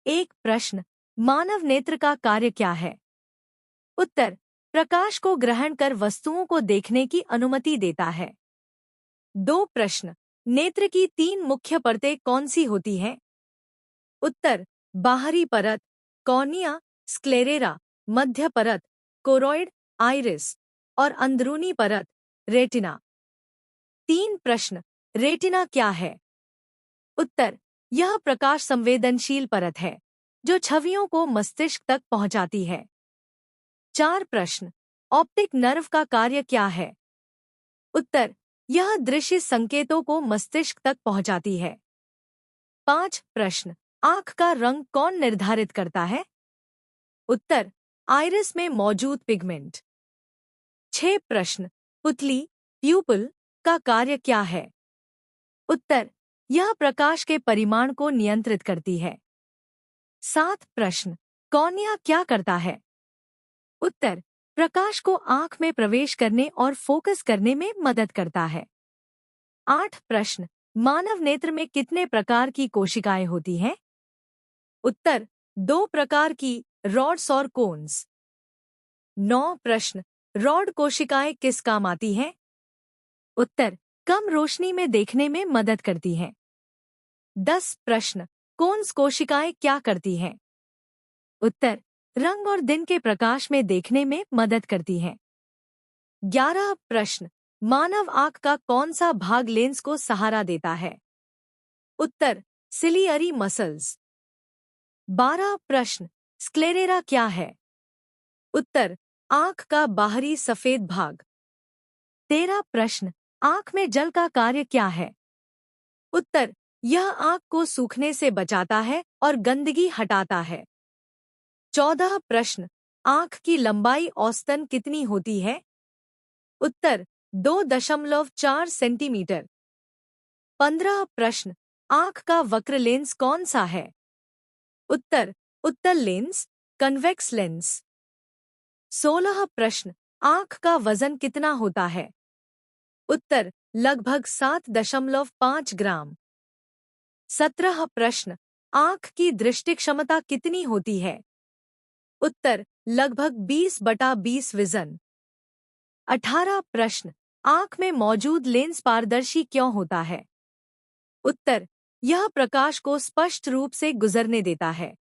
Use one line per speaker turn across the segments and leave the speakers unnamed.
एक प्रश्न, मानव नेत्र का कार्य क्या है? उत्तर, प्रकाश को ग्रहण कर वस्तुओं को देखने की अनुमति देता है। दो प्रश्न, नेत्र की तीन मुख्य परतें कौन सी होती हैं? उत्तर, बाहरी परत, कॉर्निया, स्क्लेरेरा, मध्य परत, कोरोइड, आइरिस और अंदरूनी परत, रेटिना। तीन प्रश्न, रेटिना क्या है? उत्तर, यह प्रकाश संवेदनशील परत है जो छवियों को मस्तिष्क तक पहुंचाती है। चार प्रश्न, ऑप्टिक नर्व का कार्य क्या है? उत्तर, यह दृश्य संकेतों को मस्तिष्क तक पहुंचाती है। पांच प्रश्न, आंख का रंग कौन निर्धारित करता है? उत्तर, आइरिस में मौजूद पिगमेंट। छह प्रश्न, पुतली, प्यूपिल का कार्य क्या है? उत्तर, यह प्रकाश के परिमाण को नियंत्रित करती है। सात प्रश्न, कॉर्निया क्या करता है? उत्तर, प्रकाश को आंख में प्रवेश करने और फोकस करने में मदद करता है। आठ प्रश्न, मानव नेत्र में कितने प्रकार की कोशिकाएं होती हैं? उत्तर, दो प्रकार की, रॉड्स और कोन्स। नौ प्रश्न, रॉड कोशिकाएं किस काम आती हैं? उत्तर, कम रोशनी में देखने में मदद करती हैं। 10 प्रश्न, कोन्स कोशिकाएं क्या करती हैं? उत्तर, रंग और दिन के प्रकाश में देखने में मदद करती हैं। 11 प्रश्न, मानव आंख का कौन सा भाग लेंस को सहारा देता है? उत्तर, सिलियरी मसल्स। 12 प्रश्न, स्क्लेरेरा क्या है? उत्तर, आंख का बाहरी सफेद भाग। 13 प्रश्न, आंख में जल का कार्य क्या है? उत्तर, यह आंख को सूखने से बचाता है और गंदगी हटाता है। 14 प्रश्न, आंख की लंबाई औसतन कितनी होती है? उत्तर, 2.4 सेंटीमीटर। 15 प्रश्न, आंख का वक्र लेंस कौन सा है? उत्तर, उत्तल लेंस, कन्वेक्स लेंस। 16 प्रश्न, आंख का वजन कितना होता है? उत्तर, लगभग 7.5 ग्राम। 17 प्रश्न, आंख की दृष्टि क्षमता कितनी होती है? उत्तर, लगभग 20/20 विजन। 18 प्रश्न, आंख में मौजूद लेंस पारदर्शी क्यों होता है? उत्तर, यह प्रकाश को स्पष्ट रूप से गुजरने देता है।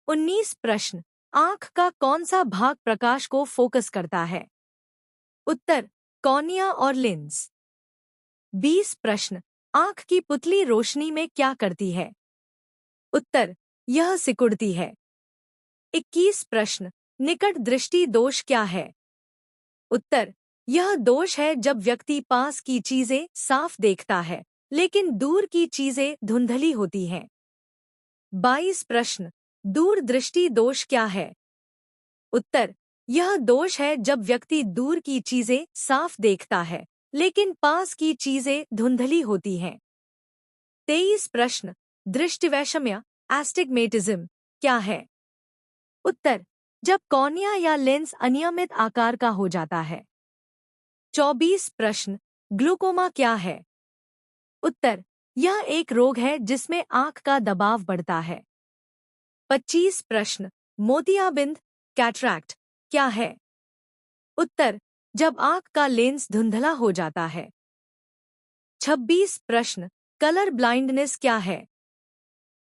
19 प्रश्न, आंख का कौन सा भाग प्रकाश को फोकस करता है? उत्तर, कॉर्निया और लेंस। 20 प्रश्न, आंख की पुतली रोशनी में क्या करती है? उत्तर, यह सिकुड़ती है। 21 प्रश्न, निकट दृष्टि दोष क्या है? उत्तर, यह दोष है जब व्यक्ति पास की चीजें साफ देखता है लेकिन दूर की चीजें धुंधली होती हैं। 22 प्रश्न, दूर दृष्टि दोष क्या है? उत्तर, यह दोष है जब व्यक्ति दूर की चीजें साफ देखता है लेकिन पास की चीजें धुंधली होती हैं। 23 प्रश्न, दृष्टिवैषम्य, एस्टिग्मेटिज्म क्या है? उत्तर, जब कॉर्निया या लेंस अनियमित आकार का हो जाता है। 24 प्रश्न, ग्लूकोमा क्या है? उत्तर, यह एक रोग है जिसमें आंख का दबाव बढ़ता है। 25 प्रश्न, मोतियाबिंद, कैटरैक्ट क्या है? उत्तर, जब आंख का लेंस धुंधला हो जाता है। 26 प्रश्न, कलर ब्लाइंडनेस क्या है?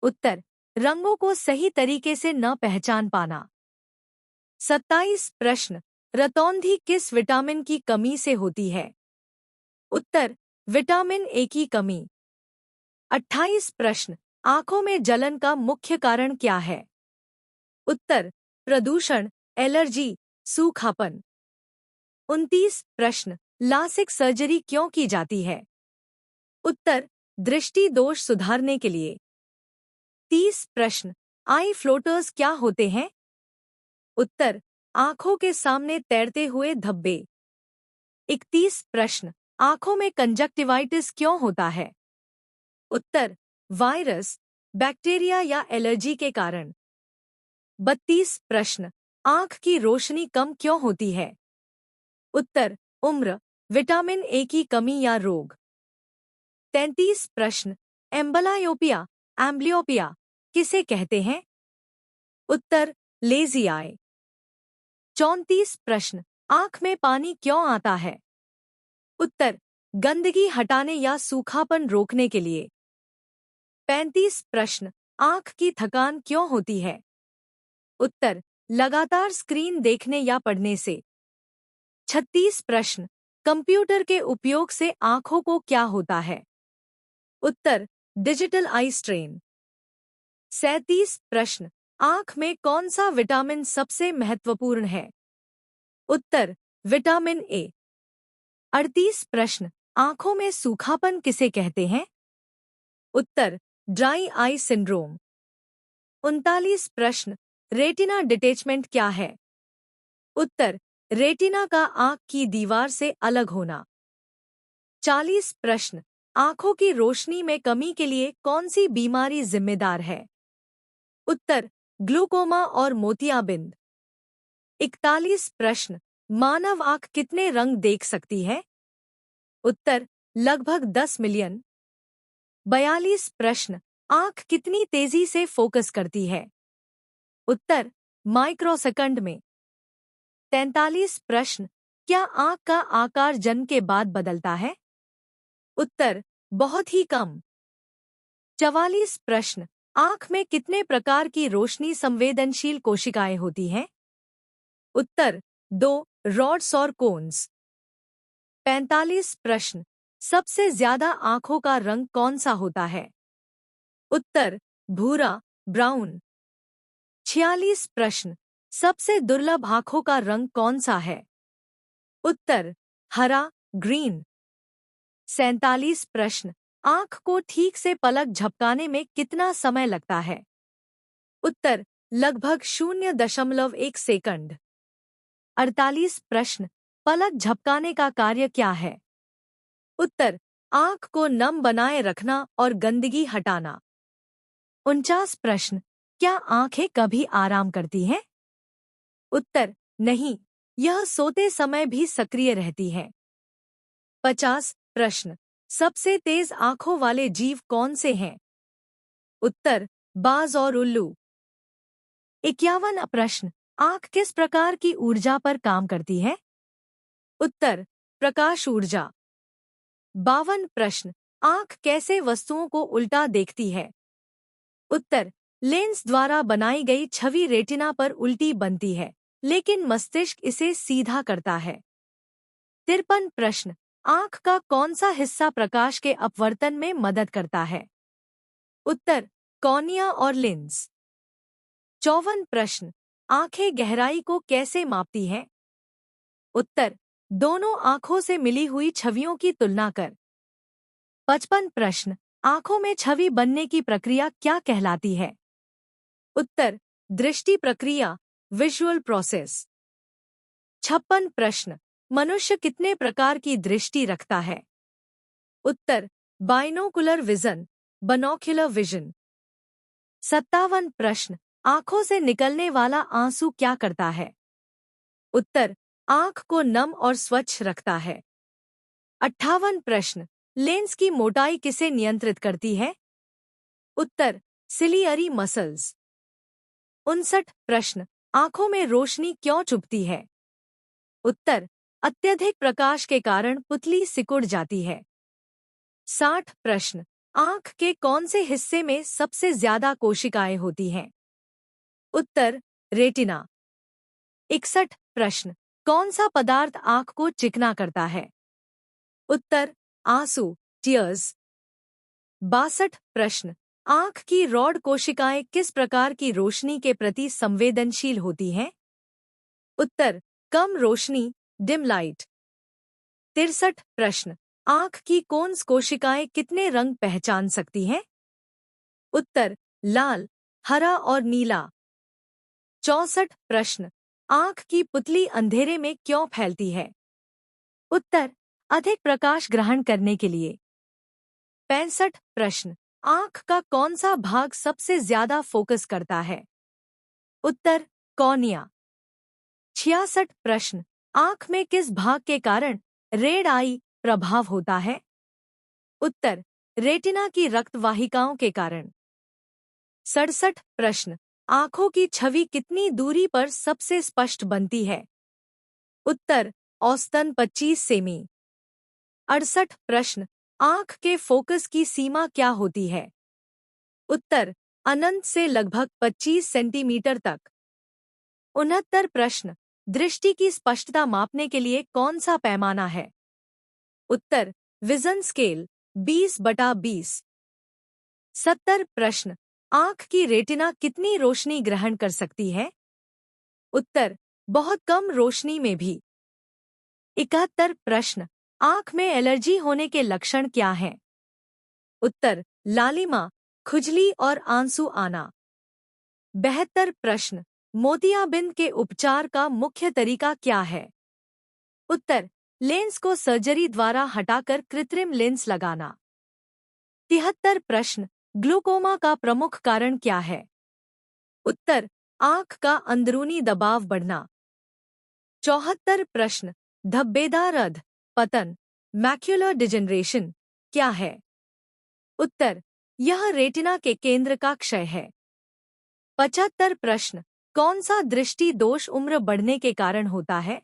उत्तर, रंगों को सही तरीके से न पहचान पाना। 27 प्रश्न, रतौंधी किस विटामिन की कमी से होती है? उत्तर, विटामिन ए की कमी। 28 प्रश्न, आंखों में जलन का मुख्य कारण क्या है? उत्तर, प्रदूषण, एलर्जी, सूखापन। 29 प्रश्न, लासिक सर्जरी क्यों की जाती है? उत्तर, दृष्टि दोष सुधारने के लिए। 30 प्रश्न, आई फ्लोटर्स क्या होते हैं? उत्तर, आंखों के सामने तैरते हुए धब्बे। 31 प्रश्न, आंखों में कंजक्टिवाइटिस क्यों होता है? उत्तर, वायरस, बैक्टीरिया या एलर्जी के कारण। 32 प्रश्न, आंख की रोशनी कम क्यों होती है? उत्तर, उम्र, विटामिन ए की कमी या रोग। 33 प्रश्न, एम्बलायोपिया, एम्ब्लियोपिया किसे कहते हैं? उत्तर, लेजी आई। 34 प्रश्न, आंख में पानी क्यों आता है? उत्तर, गंदगी हटाने या सूखापन रोकने के लिए। 35 प्रश्न, आंख की थकान क्यों होती है? उत्तर, लगातार स्क्रीन देखने या पढ़ने से। 36 प्रश्न, कंप्यूटर के उपयोग से आंखों को क्या होता है? उत्तर, डिजिटल आई स्ट्रेन। 37 प्रश्न, आंख में कौन सा विटामिन सबसे महत्वपूर्ण है? उत्तर, विटामिन ए। 38 प्रश्न, आंखों में सूखापन किसे कहते हैं? उत्तर, ड्राई आई सिंड्रोम। 39 प्रश्न, रेटिना डिटैचमेंट क्या है? उत्तर, रेटिना का आंख की दीवार से अलग होना। 40 प्रश्न, आंखों की रोशनी में कमी के लिए कौन सी बीमारी जिम्मेदार है? उत्तर, ग्लूकोमा और मोतियाबिंद। 41 प्रश्न, मानव आंख कितने रंग देख सकती है? उत्तर, लगभग 10 मिलियन। 42 प्रश्न, आंख कितनी तेजी से फोकस करती है? उत्तर, माइक्रोसेकंड में। 43 प्रश्न, क्या आंख का आकार जन्म के बाद बदलता है? उत्तर, बहुत ही कम। 44 प्रश्न, आंख में कितने प्रकार की रोशनी संवेदनशील कोशिकाएं होती हैं? उत्तर, 2 रॉड्स और कोन्स। 45 प्रश्न, सबसे ज्यादा आंखों का रंग कौन सा होता है? उत्तर, भूरा, ब्राउन। 46 प्रश्न, सबसे दुर्लभ आंखों का रंग कौन सा है? उत्तर, हरा, ग्रीन। 47 प्रश्न, आंख को ठीक से पलक झपकाने में कितना समय लगता है? उत्तर, लगभग 0.1 सेकंड। 48 प्रश्न, पलक झपकाने का कार्य क्या है? उत्तर, आंख को नम बनाए रखना और गंदगी हटाना। 49 प्रश्न, क्या आंखें कभी आराम करती हैं? उत्तर, नहीं, यह सोते समय भी सक्रिय रहती है। 50 प्रश्न, सबसे तेज आंखों वाले जीव कौन से हैं? उत्तर, बाज और उल्लू। 51 प्रश्न, आंख किस प्रकार की ऊर्जा पर काम करती है? उत्तर, प्रकाश ऊर्जा। 52 प्रश्न, आंख कैसे वस्तुओं को उल्टा देखती है? उत्तर, लेंस द्वारा बनाई गई छवि रेटिना पर उल्टी बनती है, लेकिन मस्तिष्क इसे सीधा करता है। 53 प्रश्न, आंख का कौन सा हिस्सा प्रकाश के अपवर्तन में मदद करता है? उत्तर, कॉर्निया और लेंस। 54 प्रश्न, आंखें गहराई को कैसे मापती हैं? उत्तर, दोनों आंखों से मिली हुई छवियों की तुलना कर। 55 प्रश्न, आंखों में छवि बनने की प्रक्रिया क्या कहलाती है? उत्तर, दृष्टि प्रक्रिया, विजुअल प्रोसेस। 56 प्रश्न, मनुष्य कितने प्रकार की दृष्टि रखता है? उत्तर, बाइनोकुलर विजन, बनोक्युलर विजन। 57 प्रश्न, आंखों से निकलने वाला आंसू क्या करता है? उत्तर, आंख को नम और स्वच्छ रखता है। 58 प्रश्न, लेंस की मोटाई किसे नियंत्रित करती है? उत्तर, सिलियरी मसल्स। 59 प्रश्न, आंखों में रोशनी क्यों चुभती है? उत्तर, अत्यधिक प्रकाश के कारण पुतली सिकुड़ जाती है। 60 प्रश्न, आंख के कौन से हिस्से में सबसे ज्यादा कोशिकाएं होती हैं? उत्तर, रेटिना। 61 प्रश्न, कौन सा पदार्थ आंख को चिकना करता है? उत्तर, आंसू, टीयर्स। 62 प्रश्न, आंख की रॉड कोशिकाएं किस प्रकार की रोशनी के प्रति संवेदनशील होती हैं? उत्तर, कम रोशनी, डिम लाइट। 63 प्रश्न, आंख की कोन्स कोशिकाएं कितने रंग पहचान सकती हैं? उत्तर, लाल, हरा और नीला। 64 प्रश्न, आंख की पुतली अंधेरे में क्यों फैलती है? उत्तर, अधिक प्रकाश ग्रहण करने के लिए। 65 प्रश्न, आंख का कौन सा भाग सबसे ज्यादा फोकस करता है? उत्तर, कॉर्निया। 66 प्रश्न, आंख में किस भाग के कारण रेड आई प्रभाव होता है? उत्तर, रेटिना की रक्त वाहिकाओं के कारण। 67 प्रश्न, आंखों की छवि कितनी दूरी पर सबसे स्पष्ट बनती है? उत्तर, औसतन 25 सेमी। 68 प्रश्न, आंख के फोकस की सीमा क्या होती है? उत्तर, अनंत से लगभग 25 सेंटीमीटर तक। 69 प्रश्न, दृष्टि की स्पष्टता मापने के लिए कौन सा पैमाना है? उत्तर, विजन स्केल 20/20। 70 प्रश्न, आंख की रेटिना कितनी रोशनी ग्रहण कर सकती है? उत्तर, बहुत कम रोशनी में भी। 71 प्रश्न, आंख में एलर्जी होने के लक्षण क्या हैं? उत्तर, लालिमा, खुजली और आंसू आना। 72 प्रश्न, मोतियाबिंद के उपचार का मुख्य तरीका क्या है? उत्तर, लेंस को सर्जरी द्वारा हटाकर कृत्रिम लेंस लगाना। 73 प्रश्न, ग्लूकोमा का प्रमुख कारण क्या है? उत्तर, आंख का अंदरूनी दबाव बढ़ना। 74 प्रश्न, धब्बेदार अध पतन मैक्युलर डिजेनरेशन क्या है? उत्तर, यह रेटिना के केंद्र का क्षय है। 75 प्रश्न, कौन सा दृष्टि दोष उम्र बढ़ने के कारण होता है?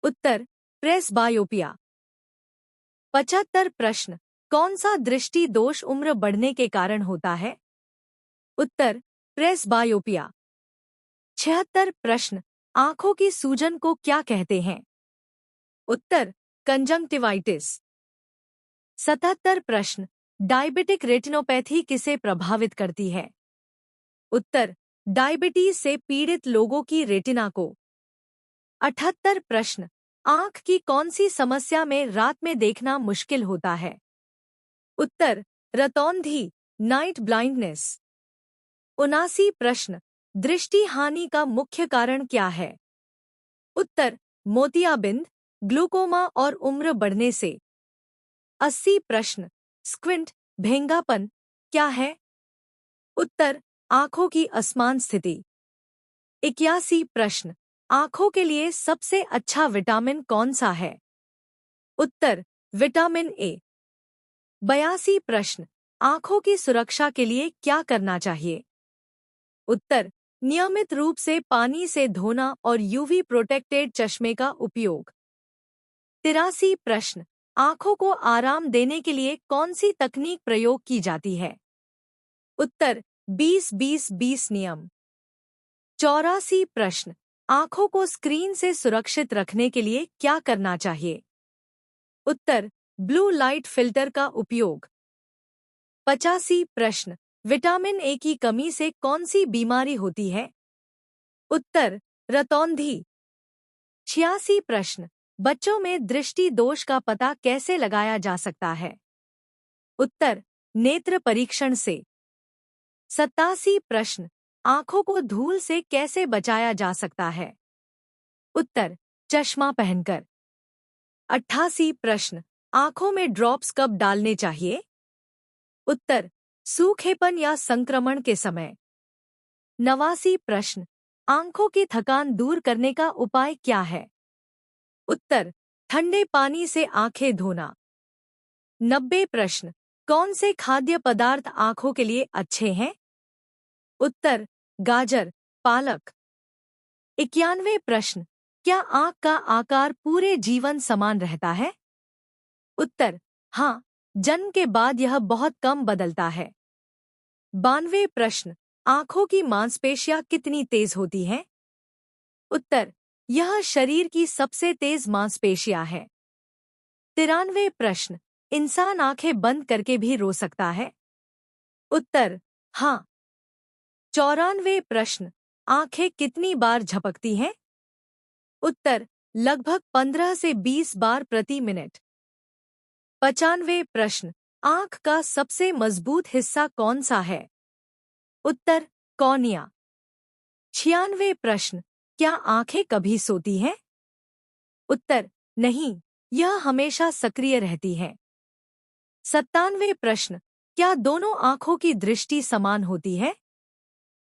उत्तर, प्रेसबायोपिया। 75 प्रश्न, कौन सा दृष्टि दोष उम्र बढ़ने के कारण होता है? उत्तर, प्रेसबायोपिया। 76 प्रश्न, आंखों की सूजन को क्या कहते हैं? उत्तर, कंजंक्टिवाइटिस। 77 प्रश्न, डायबिटिक रेटिनोपैथी किसे प्रभावित करती है? उत्तर, डायबिटीज से पीड़ित लोगों की रेटिना को। 78 प्रश्न, आंख की कौन सी समस्या में रात में देखना मुश्किल होता है? उत्तर, रतौंधी, नाइट ब्लाइंडनेस। 79 प्रश्न, दृष्टि हानि का मुख्य कारण क्या है? उत्तर, मोतियाबिंद, ग्लूकोमा और उम्र बढ़ने से। 80 प्रश्न, स्क्विंट, भेंगापन क्या है? उत्तर, आंखों की असमान स्थिति। 81 प्रश्न, आंखों के लिए सबसे अच्छा विटामिन कौन सा है? उत्तर, विटामिन ए। 82 प्रश्न, आंखों की सुरक्षा के लिए क्या करना चाहिए? उत्तर, नियमित रूप से पानी से धोना और यूवी प्रोटेक्टेड चश्मे का उपयोग। 83 प्रश्न, आंखों को आराम देने के लिए कौन सी तकनीक प्रयोग की जाती है? उत्तर, 20-20-20 नियम। 84 प्रश्न, आंखों को स्क्रीन से सुरक्षित रखने के लिए क्या करना चाहिए? उत्तर, ब्लू लाइट फिल्टर का उपयोग। 85 प्रश्न, विटामिन ए की कमी से कौन सी बीमारी होती है? उत्तर, रतौंधी। 86 प्रश्न, बच्चों में दृष्टि दोष का पता कैसे लगाया जा सकता है? उत्तर, नेत्र परीक्षण से। 87 प्रश्न, आंखों को धूल से कैसे बचाया जा सकता है? उत्तर, चश्मा पहनकर। 88 प्रश्न, आंखों में ड्रॉप्स कब डालने चाहिए? उत्तर, सूखेपन या संक्रमण के समय। 89 प्रश्न, आंखों की थकान दूर करने का उपाय क्या है? उत्तर, ठंडे पानी से आंखें धोना। 90 प्रश्न, कौन से खाद्य पदार्थ आंखों के लिए अच्छे हैं? उत्तर, गाजर, पालक। 91 प्रश्न, क्या आंख का आकार पूरे जीवन समान रहता है? उत्तर, हाँ, जन्म के बाद यह बहुत कम बदलता है। 92 प्रश्न, आंखों की मांसपेशियां कितनी तेज होती हैं? उत्तर, यह शरीर की सबसे तेज मांसपेशियां है। 93 प्रश्न, इंसान आंखें बंद करके भी रो सकता है? उत्तर, हाँ। 94 प्रश्न, आंखें कितनी बार झपकती हैं? उत्तर, लगभग 15 से 20 बार प्रति मिनट। 95 प्रश्न, आंख का सबसे मजबूत हिस्सा कौन सा है? उत्तर, कॉर्निया। 96 प्रश्न, क्या आंखें कभी सोती हैं? उत्तर, नहीं, यह हमेशा सक्रिय रहती है। 97 प्रश्न, क्या दोनों आंखों की दृष्टि समान होती है?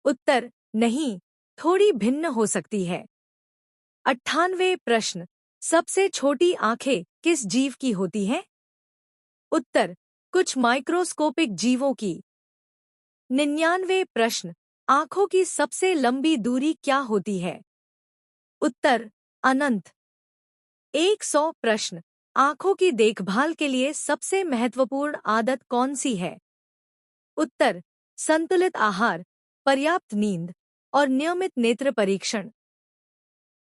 उत्तर, नहीं, थोड़ी भिन्न हो सकती है। 98 प्रश्न, सबसे छोटी आंखें किस जीव की होती हैं? उत्तर, कुछ माइक्रोस्कोपिक जीवों की। 99 प्रश्न। आंखों की सबसे लंबी दूरी क्या होती है? उत्तर अनंत। 100 प्रश्न। आंखों की देखभाल के लिए सबसे महत्वपूर्ण आदत कौन सी है? उत्तर संतुलित आहार, पर्याप्त नींद और नियमित नेत्र परीक्षण।